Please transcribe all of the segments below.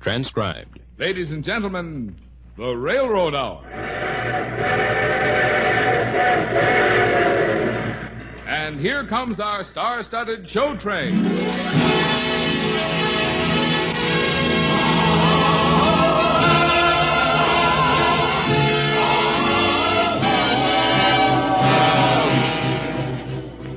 Transcribed. Ladies and gentlemen, the Railroad Hour. And here comes our star-studded show train.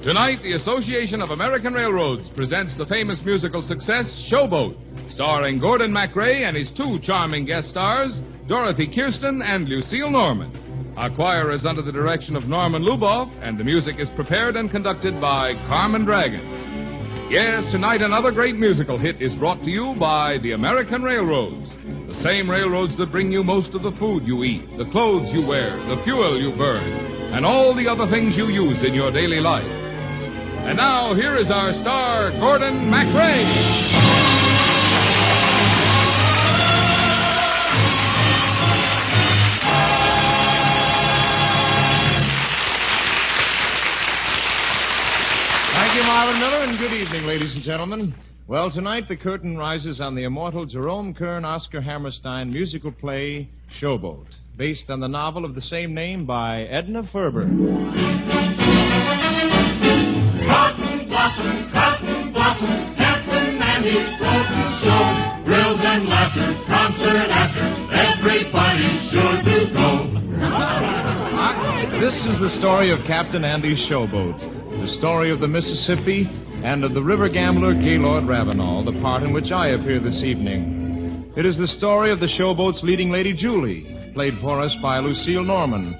Tonight, the Association of American Railroads presents the famous musical success, Showboat, starring Gordon MacRae and his two charming guest stars, Dorothy Kirsten and Lucille Norman. Our choir is under the direction of Norman Luboff, and the music is prepared and conducted by Carmen Dragon. Yes, tonight another great musical hit is brought to you by the American Railroads. The same railroads that bring you most of the food you eat, the clothes you wear, the fuel you burn, and all the other things you use in your daily life. And now, here is our star, Gordon MacRae. Thank you, Marvin Miller, and good evening, ladies and gentlemen. Well, tonight the curtain rises on the immortal Jerome Kern Oscar Hammerstein musical play, Showboat, based on the novel of the same name by Edna Ferber. Cotton blossom, Captain Andy's floating show. Grills and laughter, concert after, everybody's sure to go. This is the story of Captain Andy's Showboat, the story of the Mississippi and of the river gambler Gaylord Ravenel, the part in which I appear this evening. It is the story of the showboat's leading lady Julie, played for us by Lucille Norman,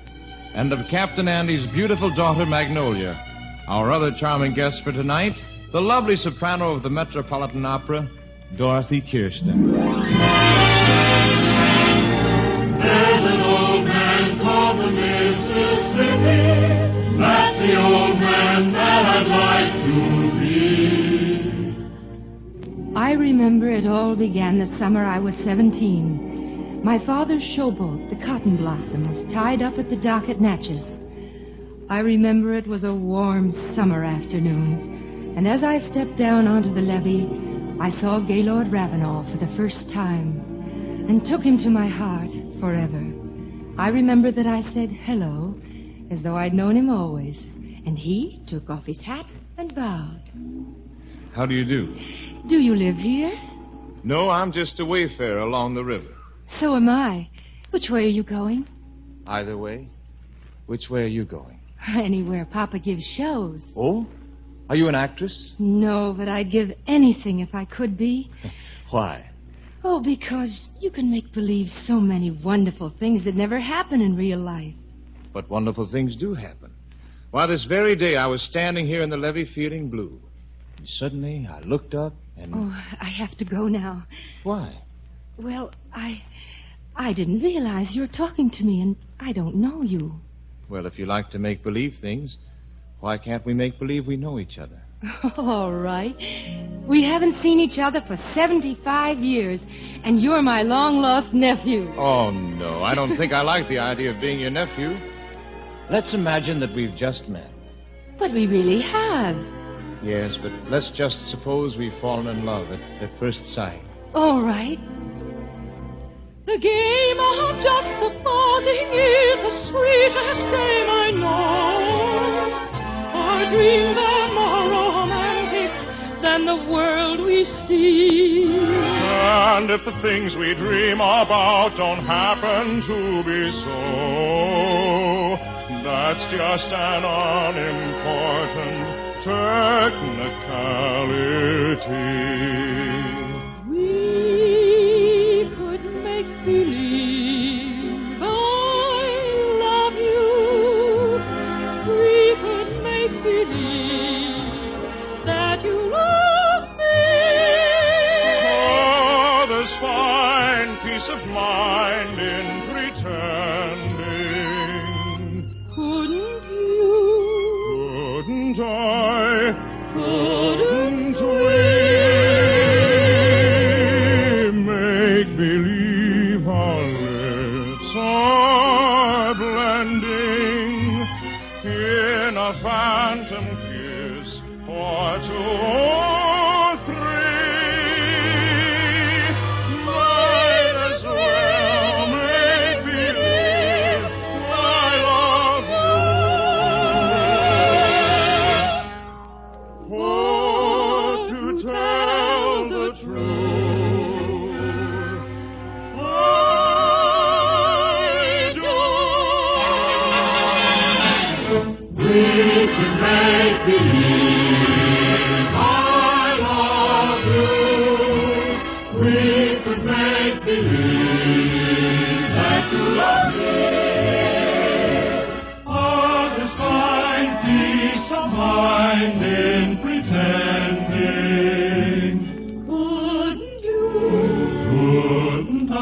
and of Captain Andy's beautiful daughter Magnolia. Our other charming guest for tonight, the lovely soprano of the Metropolitan Opera, Dorothy Kirsten. There's an old man called the Mississippi. That's the old man that I'd like to be. I remember it all began the summer I was 17. My father's showboat, the Cotton Blossom, was tied up at the dock at Natchez. I remember it was a warm summer afternoon, and as I stepped down onto the levee, I saw Gaylord Ravenel for the first time and took him to my heart forever. I remember that I said hello as though I'd known him always, and he took off his hat and bowed. How do you do? Do you live here? No, I'm just a wayfarer along the river. So am I. Which way are you going? Either way. Which way are you going? Anywhere Papa gives shows. Oh? Are you an actress? No, but I'd give anything if I could be. Why? Oh, because you can make believe so many wonderful things that never happen in real life. But wonderful things do happen. Why, this very day I was standing here in the levee feeling blue. And suddenly I looked up and... Oh, I have to go now. Why? Well, I didn't realize you're talking to me, and I don't know you. Well, if you like to make believe things, why can't we make believe we know each other? All right. We haven't seen each other for 75 years, and you're my long-lost nephew. Oh, no. I don't think I like the idea of being your nephew. Let's imagine that we've just met. But we really have. Yes, but let's just suppose we've fallen in love at first sight. All right. The game of just supposing is the sweetest game I know. Our dreams are more romantic than the world we see. And if the things we dream about don't happen to be so, that's just an unimportant technicality. Believe I love you. We could make believe that you love me. Oh, there's fine peace of mind in pretending. Couldn't you? Couldn't I? Couldn't we? Make believe our lips are blending in a phantom kiss or two or three. we could make believe that you love me. Others find peace of mind in pretending. Couldn't you? Couldn't I?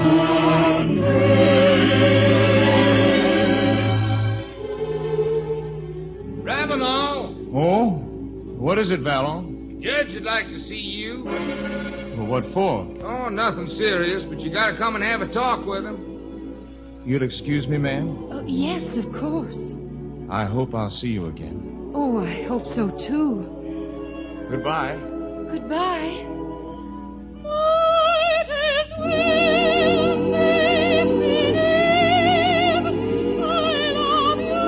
Couldn't we? Ravenel, Oh? What is it, Valor? Judge would like to see you. Well, what for? Oh, nothing serious, but you gotta come and have a talk with him. You'll excuse me, ma'am? Oh, yes, of course. I hope I'll see you again. Oh, I hope so, too. Goodbye. Goodbye. Might as well make believe I love you.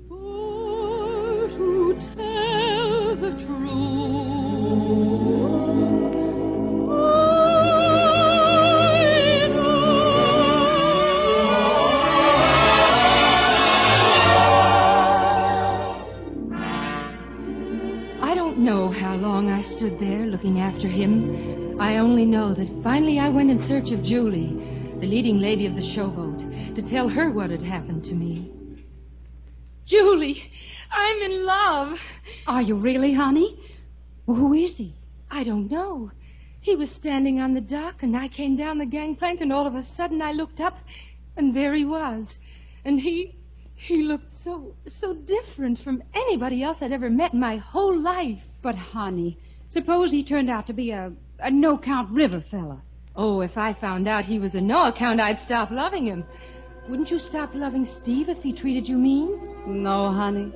For to tell the truth, I don't know how long I stood there looking after him. I only know that finally I went in search of Julie, the leading lady of the showboat, to tell her what had happened to me. Julie, I'm in love. Are you really, honey? Well, who is he? I don't know. He was standing on the dock, and I came down the gangplank, and all of a sudden I looked up, and there he was. And he looked so different from anybody else I'd ever met in my whole life. But, honey, suppose he turned out to be a no-count river fella. Oh, if I found out he was a no-account, I'd stop loving him. Wouldn't you stop loving Steve if he treated you mean? No, honey.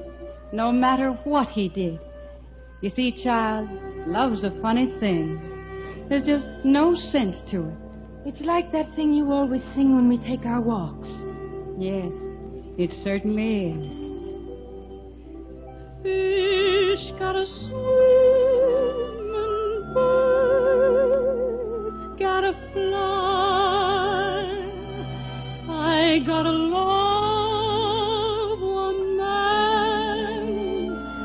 No matter what he did. You see, child, love's a funny thing. There's just no sense to it. It's like that thing you always sing when we take our walks. Yes, it certainly is. fish gotta swim and birds gotta fly. I gotta love one man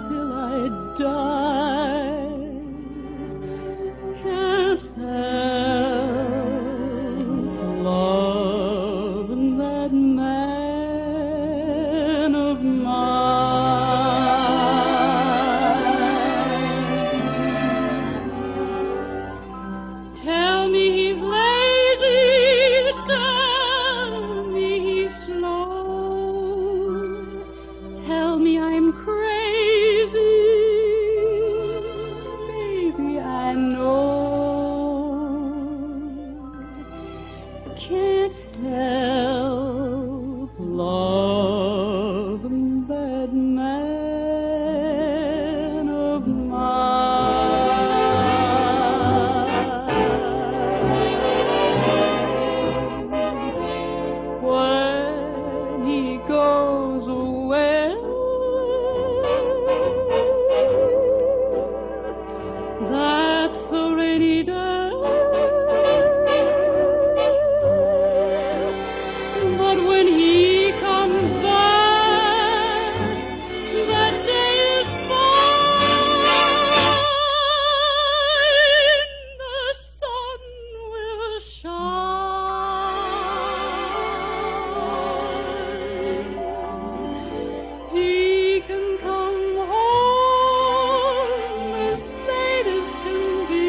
till I die. Can't help loving that man of mine. Tell me he's lazy, tell me he's slow, tell me I'm crazy, baby, I know. Can't help loving that man of mine. When he goes away, that's a rainy day. But when he comes back, that day is fine. The sun will shine. He can come home as late as can be.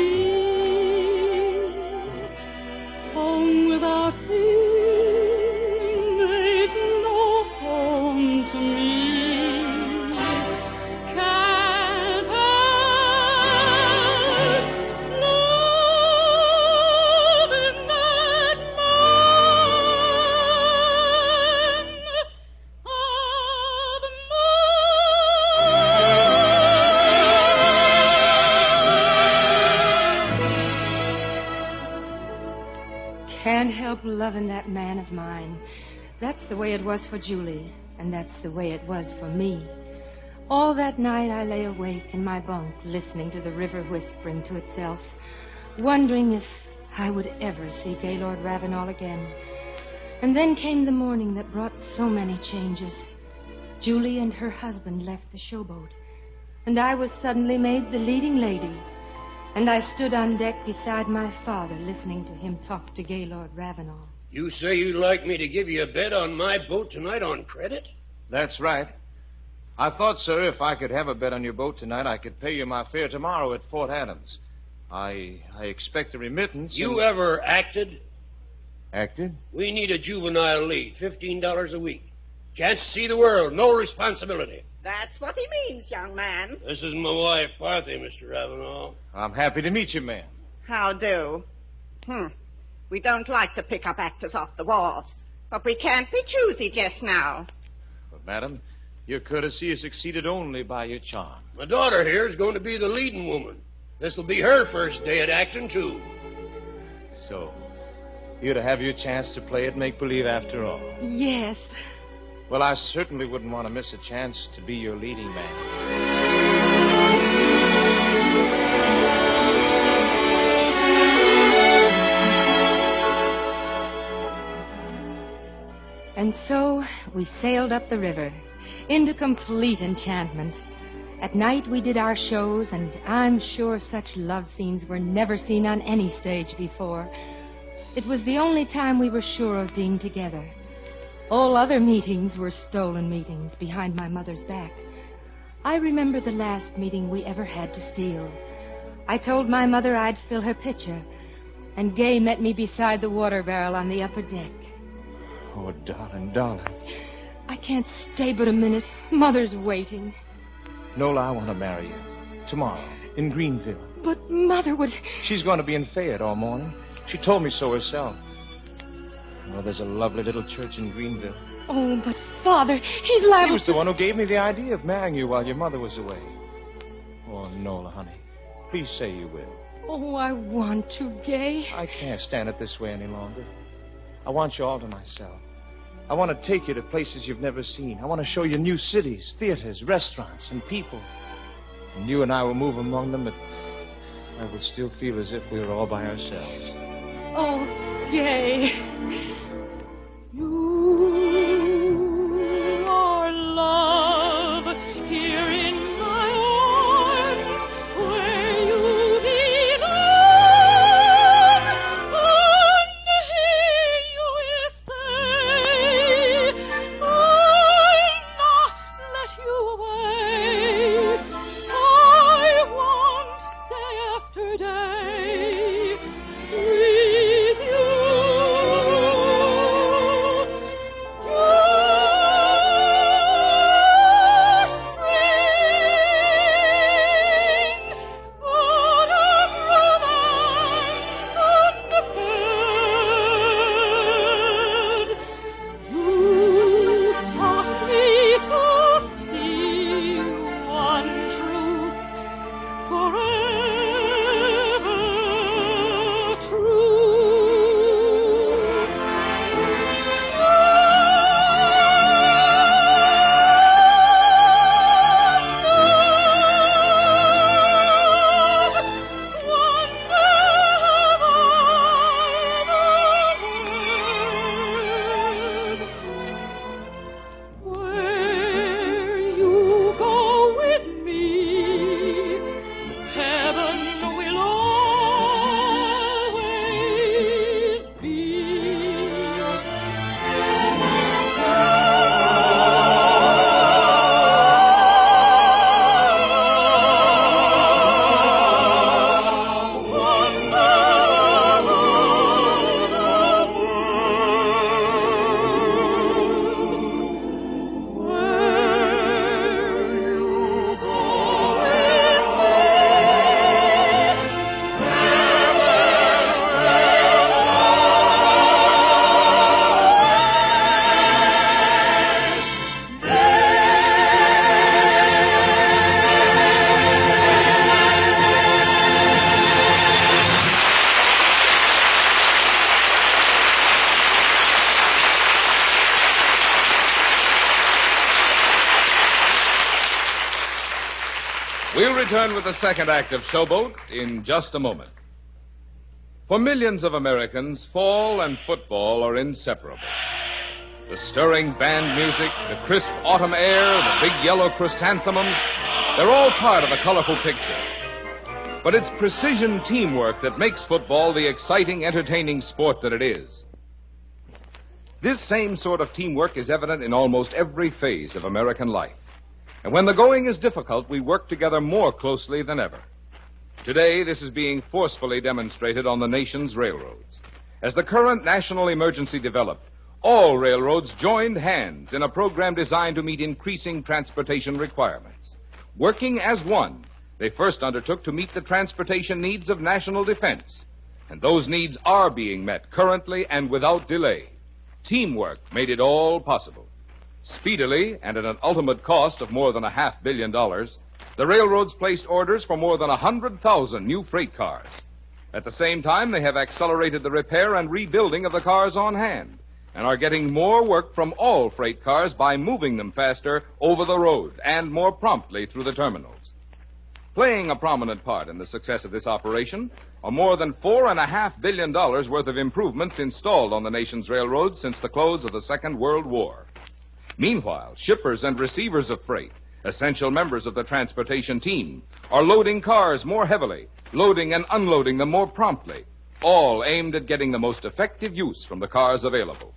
Home without him ain't no home to me. Can't help loving that man of Can't help loving that man of mine. That's the way it was for Julie, and that's the way it was for me. All that night I lay awake in my bunk, listening to the river whispering to itself, wondering if I would ever see Gaylord Ravenel again. And then came the morning that brought so many changes. Julie and her husband left the showboat. and I was suddenly made the leading lady. And I stood on deck beside my father, listening to him talk to Gaylord Ravenel. You say you'd like me to give you a bed on my boat tonight on credit? That's right. I thought, sir, if I could have a bed on your boat tonight, I could pay you my fare tomorrow at Fort Adams. I expect a remittance. You ever acted? Acted? We need a juvenile lead, $15 a week. Chance to see the world, no responsibility. That's what he means, young man. This is my wife, Dorothy, Mr. Ravenel. I'm happy to meet you, ma'am. How do? We don't like to pick up actors off the wharves, but we can't be choosy just now. But, madam, your courtesy is exceeded only by your charm. My daughter here is going to be the leading woman. This'll be her first day at acting, too. So, you're to have your chance to play at make-believe after all. Yes. Well, I certainly wouldn't want to miss a chance to be your leading man. And so we sailed up the river into complete enchantment. At night we did our shows, and I'm sure such love scenes were never seen on any stage before. It was the only time we were sure of being together. All other meetings were stolen meetings behind my mother's back. I remember the last meeting we ever had to steal. I told my mother I'd fill her pitcher, and Gay met me beside the water barrel on the upper deck. Oh, darling, darling. I can't stay but a minute. Mother's waiting. Nola, I want to marry you. Tomorrow, in Greenville. But Mother would... She's going to be in Fayette all morning. She told me so herself. Oh, there's a lovely little church in Greenville. Oh, but Father, he's liable... He was the one who gave me the idea of marrying you while your mother was away. Oh, Nola, honey, please say you will. Oh, I want to, Gay. I can't stand it this way any longer. I want you all to myself. I want to take you to places you've never seen. I want to show you new cities, theaters, restaurants, and people. And you and I will move among them, but I will still feel as if we were all by ourselves. Oh, Gay. You are love here in my arms, where you belong, and here you will stay. I'll not let you away. I want day after day with you. We'll return with the second act of Showboat in just a moment. For millions of Americans, fall and football are inseparable. The stirring band music, the crisp autumn air, the big yellow chrysanthemums, They're all part of a colorful picture. But it's precision teamwork that makes football the exciting, entertaining sport that it is. This same sort of teamwork is evident in almost every phase of American life. And when the going is difficult, we work together more closely than ever. Today, this is being forcefully demonstrated on the nation's railroads. As the current national emergency developed, all railroads joined hands in a program designed to meet increasing transportation requirements. Working as one, they first undertook to meet the transportation needs of national defense. And those needs are being met currently and without delay. Teamwork made it all possible. Speedily, and at an ultimate cost of more than $500 million, the railroads placed orders for more than 100,000 new freight cars. At the same time, they have accelerated the repair and rebuilding of the cars on hand and are getting more work from all freight cars by moving them faster over the road and more promptly through the terminals. Playing a prominent part in the success of this operation are more than $4.5 billion worth of improvements installed on the nation's railroads since the close of the Second World War. Meanwhile, shippers and receivers of freight, essential members of the transportation team, are loading cars more heavily, loading and unloading them more promptly, all aimed at getting the most effective use from the cars available.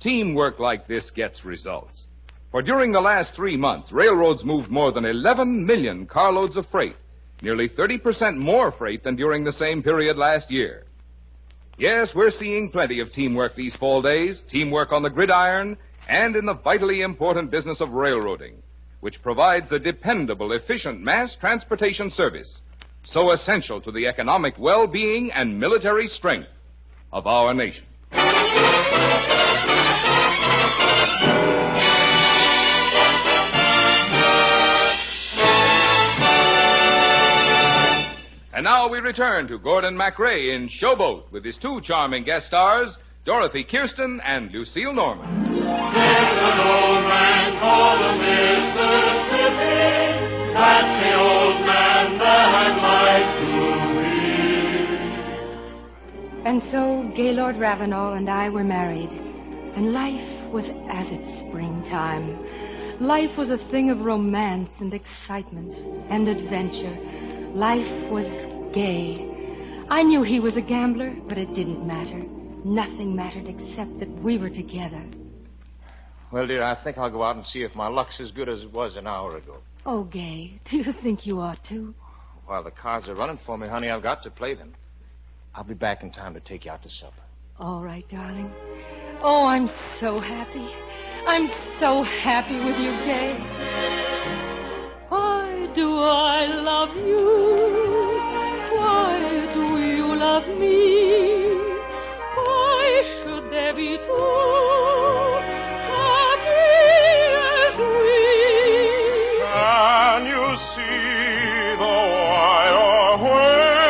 Teamwork like this gets results. For during the last 3 months, railroads moved more than 11 million carloads of freight, nearly 30% more freight than during the same period last year. Yes, we're seeing plenty of teamwork these fall days, teamwork on the gridiron, and in the vitally important business of railroading, which provides the dependable, efficient mass transportation service so essential to the economic well-being and military strength of our nation. And now we return to Gordon MacRae in Showboat with his 2 charming guest stars, Dorothy Kirsten and Lucille Norman. There's an old man called the Mississippi. That's the old man that I'd like to be. And so Gaylord Ravenel and I were married, and life was as its springtime. Life was a thing of romance and excitement and adventure. Life was gay. I knew he was a gambler, but it didn't matter. Nothing mattered except that we were together. Well, dear, I think I'll go out and see if my luck's as good as it was an hour ago. Oh, Gay, do you think you ought to? While the cards are running for me, honey, I've got to play them. I'll be back in time to take you out to supper. All right, darling. Oh, I'm so happy. I'm so happy with you, Gay. Why do I love you? Why do you love me? Why should there be two happy as we? Can you see the why or wherefore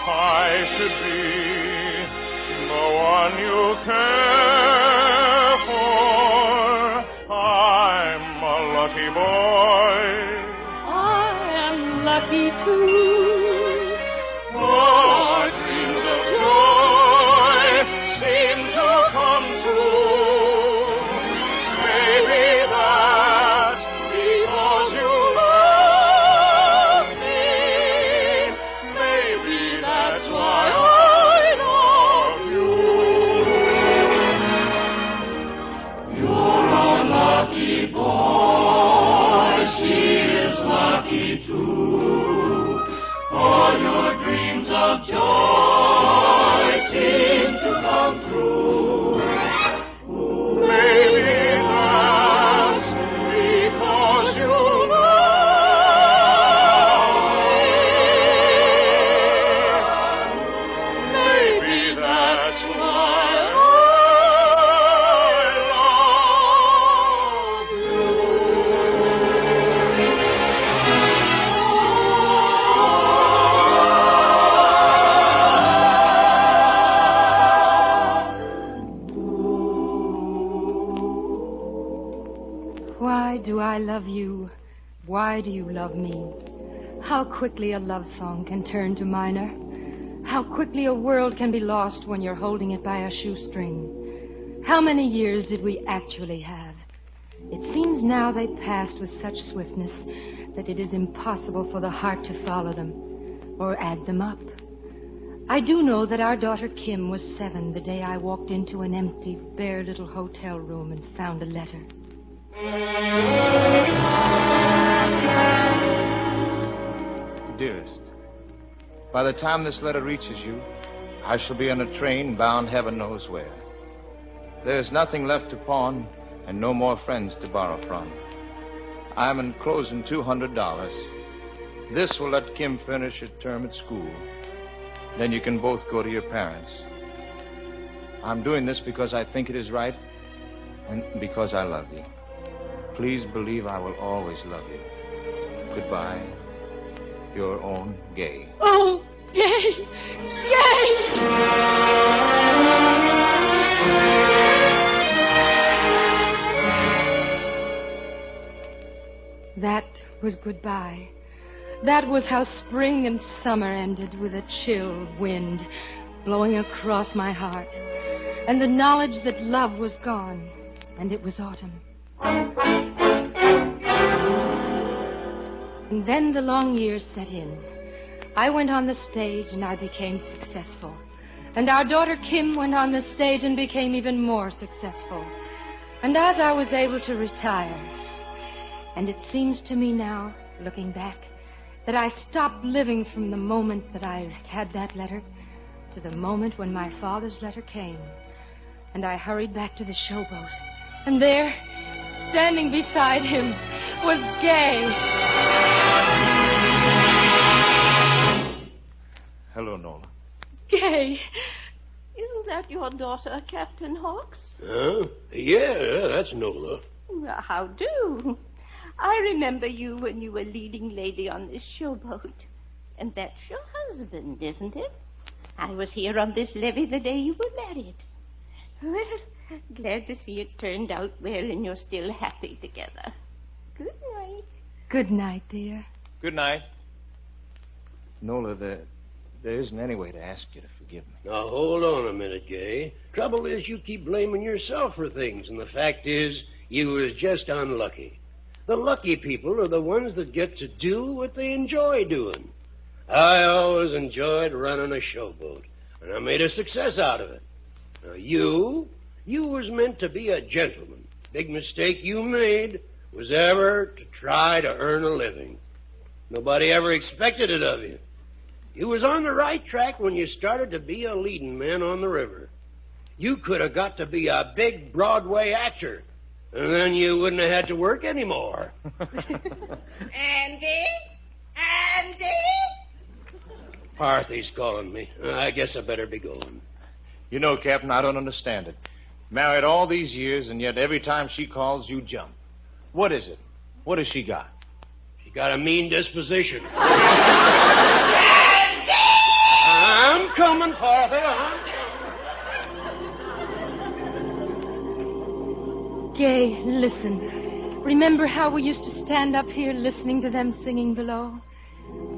I should be the one you care for? I'm a lucky boy. I am lucky too. Our dreams of joy seem to come true. Maybe that's because you love me. Maybe that's why I love you. You're a lucky boy. She is lucky too. All your dreams of joy seem to come true. Maybe that's because you love me. Maybe that's why I love you. Why do I love you? Why do you love me? How quickly a love song can turn to minor. How quickly a world can be lost when you're holding it by a shoestring. How many years did we actually have? It seems now they passed with such swiftness that it is impossible for the heart to follow them or add them up. I do know that our daughter Kim was 7 the day I walked into an empty, bare little hotel room and found a letter. Dearest, by the time this letter reaches you, I shall be on a train bound heaven knows where. There is nothing left to pawn and no more friends to borrow from. I'm enclosing $200. This will let Kim finish her term at school. Then you can both go to your parents. I'm doing this because I think it is right and because I love you. Please believe I will always love you. Goodbye. Your own Gay. Oh, Gay! Gay! That was goodbye. That was how spring and summer ended, with a chill wind blowing across my heart, and the knowledge that love was gone, and it was autumn. And then the long years set in. I went on the stage and I became successful. And our daughter Kim went on the stage and became even more successful. And as I was able to retire, and it seems to me now, looking back, that I stopped living from the moment that I had that letter to the moment when my father's letter came. And I hurried back to the showboat. And there, standing beside him, was Gay. Hello, Nola. Gay. Isn't that your daughter, Captain Hawks? Yeah, that's Nola. How do? I remember you when you were leading lady on this showboat. And that's your husband, isn't it? I was here on this levee the day you were married. Well, glad to see it turned out well and you're still happy together. Good night. Good night, dear. Good night. Nola, there isn't any way to ask you to forgive me. Now, hold on a minute, Gay. Trouble is you keep blaming yourself for things, and the fact is you were just unlucky. The lucky people are the ones that get to do what they enjoy doing. I always enjoyed running a showboat, and I made a success out of it. Now, you was meant to be a gentleman. Big mistake you made was ever to try to earn a living. Nobody ever expected it of you. You was on the right track when you started to be a leading man on the river. You could have got to be a big Broadway actor, and then you wouldn't have had to work anymore. Andy? Andy? Parthy's calling me. I guess I better be going. You know, Captain, I don't understand it. Married all these years, and yet every time she calls, you jump. What is it? What has she got? She got a mean disposition. I'm coming, Parthy. Gay, listen. Remember how we used to stand up here listening to them singing below?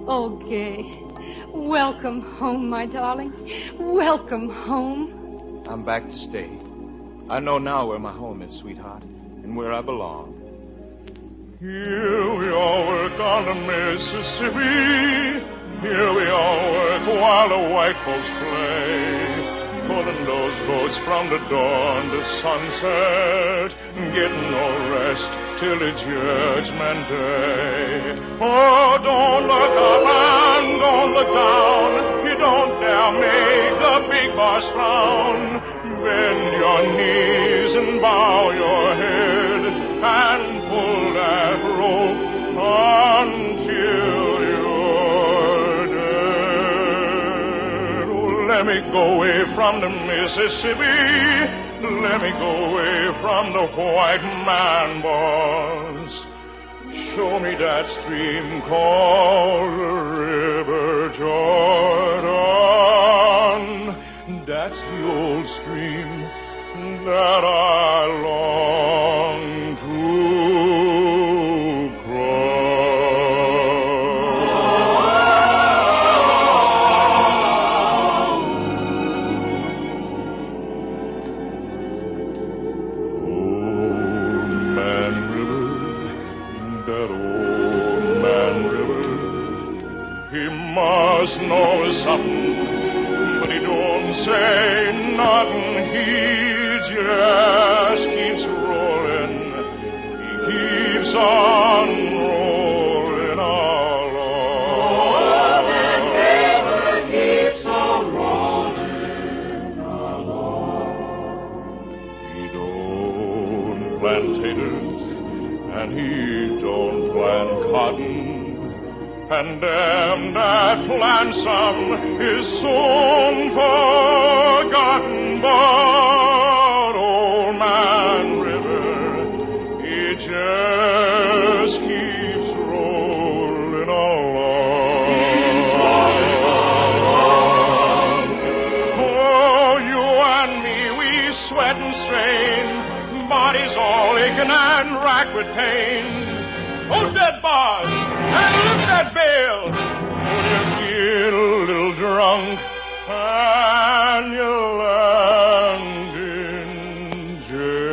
Oh, Gay, welcome home, my darling. Welcome home. I'm back to stay. I know now where my home is, sweetheart, and where I belong. Here we all work on the Mississippi. Here we all work while the white folks play. Pulling those boats from the dawn to sunset, getting no rest till the judgment day. Oh, don't look up and don't look down. You don't dare make the big boss frown. Bend your knees and bow your head and pull that rope until you're dead. Oh, let me go away from the Mississippi. Let me go away from the white man boss. Show me that stream called the River Jordan. That's the old stream that I long to cross. Oh, man must know something, but he don't say nothing. He just keeps rolling. He keeps on rolling along. And never keeps on rolling along. He don't plant taters, and he don't plant cotton. And them that plants some is soon forgotten. But old man River, he just keeps rolling along. Oh, you and me, we sweat and strain, bodies all aching and racked with pain. Hold that barge and lift that bale. When you get a little drunk and you land in jail.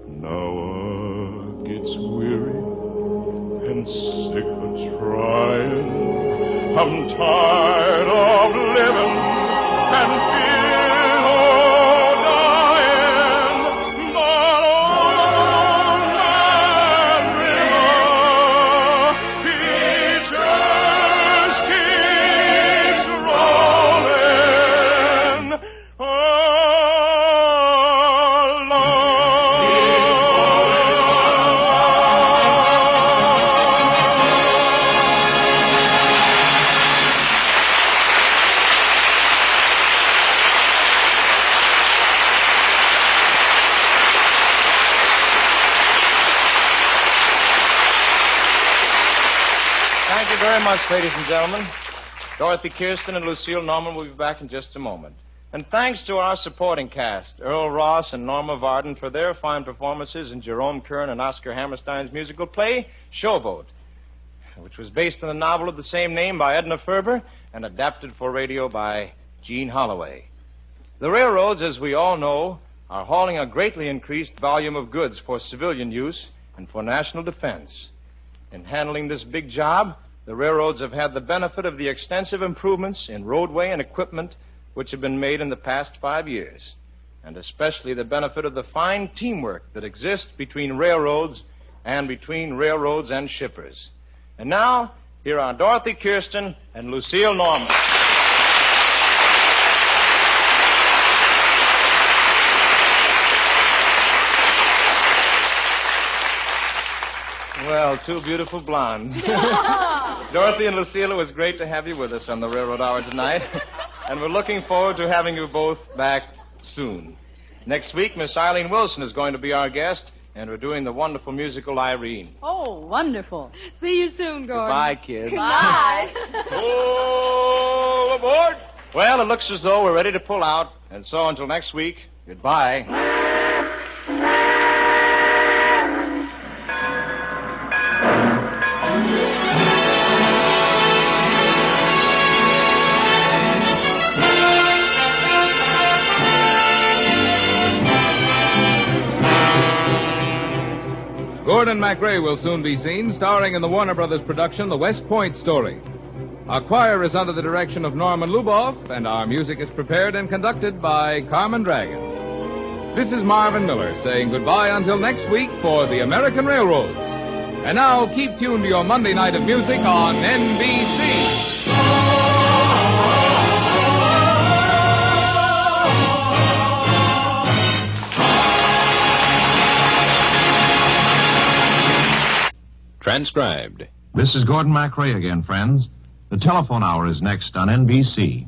Now I gets weary and sick of trying. I'm tired of living and feel dying. But old man River, he just keeps rolling Thank you very much, ladies and gentlemen. Dorothy, Kirsten, and Lucille Norman will be back in just a moment. And thanks to our supporting cast, Earl Ross and Norma Varden, for their fine performances in Jerome Kern and Oscar Hammerstein's musical play, Showboat, which was based on the novel of the same name by Edna Ferber and adapted for radio by Gene Holloway. The railroads, as we all know, are hauling a greatly increased volume of goods for civilian use and for national defense. In handling this big job, the railroads have had the benefit of the extensive improvements in roadway and equipment which have been made in the past 5 years, and especially the benefit of the fine teamwork that exists between railroads and shippers. And now, here are Dorothy, Kirsten, and Lucille Norman. Well, two beautiful blondes. Dorothy and Lucille, it was great to have you with us on the Railroad Hour tonight. And we're looking forward to having you both back soon. Next week, Miss Eileen Wilson is going to be our guest, and we're doing the wonderful musical Irene. Oh, wonderful. See you soon, Gordon. Goodbye, kids. Bye. All aboard! Well, it looks as though we're ready to pull out, and so until next week, goodbye. Gordon MacRae will soon be seen, starring in the Warner Brothers production, The West Point Story. Our choir is under the direction of Norman Luboff, and our music is prepared and conducted by Carmen Dragon. This is Marvin Miller saying goodbye until next week for the American Railroads. And now, keep tuned to your Monday night of music on NBC. Transcribed. This is Gordon MacRae again, friends. The telephone hour is next on NBC.